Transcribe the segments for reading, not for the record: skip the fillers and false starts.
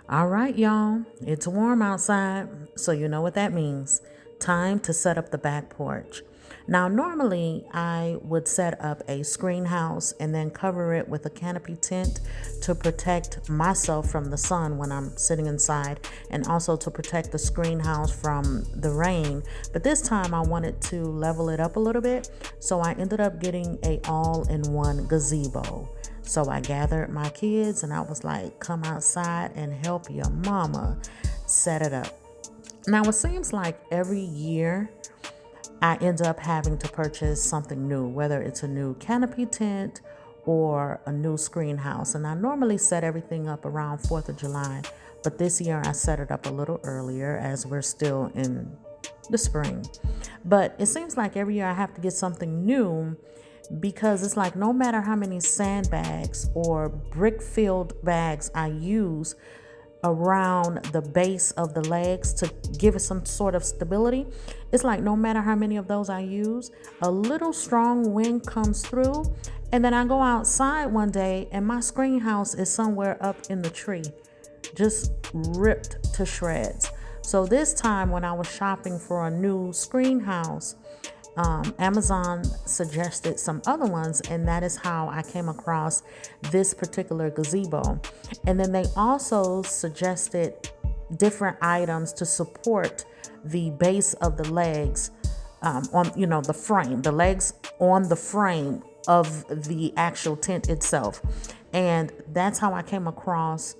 All right, y'all, it's warm outside, so you know what that means. Time to set up the back porch. Now, normally I would set up a screen house and then cover it with a canopy tent to protect myself from the sun when I'm sitting inside and also to protect the screen house from the rain. But this time I wanted to level it up a little bit, so I ended up getting a all-in-one gazebo. So I gathered my kids and I was like, come outside and help your mama set it up. Now, it seems like every year I end up having to purchase something new, whether it's a new canopy tent or a new screen house. And I normally set everything up around 4th of July, but this year I set it up a little earlier as we're still in the spring. But it seems like every year I have to get something new because it's like no matter how many sandbags or brick filled bags I use around the base of the legs to give it some sort of stability, it's like no matter how many of those I use, a little strong wind comes through, and then I go outside one day and my screen house is somewhere up in the tree, just ripped to shreds. So this time when I was shopping for a new screen house, Amazon suggested some other ones, and that is how I came across this particular gazebo. And then they also suggested different items to support the base of the legs, on the frame, the legs on the frame of the actual tent itself. And that's how I came across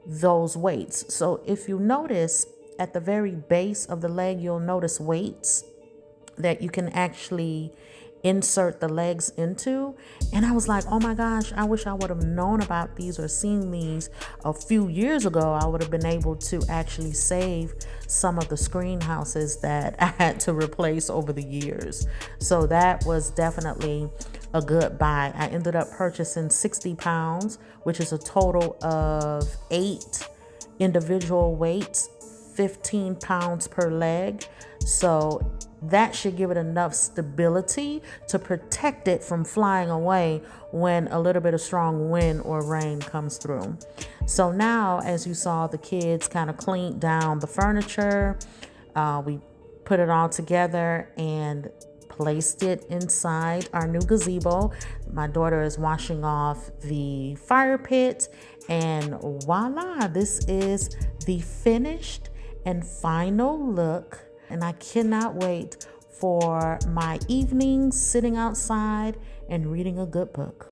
those weights. So if you notice at the very base of the leg, you'll notice weights that you can actually insert the legs into. And I was like, oh my gosh, I wish I would have known about these or seen these a few years ago. I would have been able to actually save some of the screen houses that I had to replace over the years. So that was definitely a good buy. I ended up purchasing 60 pounds, which is a total of 8 individual weights, 15 pounds per leg. So that should give it enough stability to protect it from flying away when a little bit of strong wind or rain comes through. So now, as you saw, the kids kind of cleaned down the furniture. We put it all together and placed it inside our new gazebo. My daughter is washing off the fire pit, and voila, this is the finished and final look. And I cannot wait for my evenings sitting outside and reading a good book.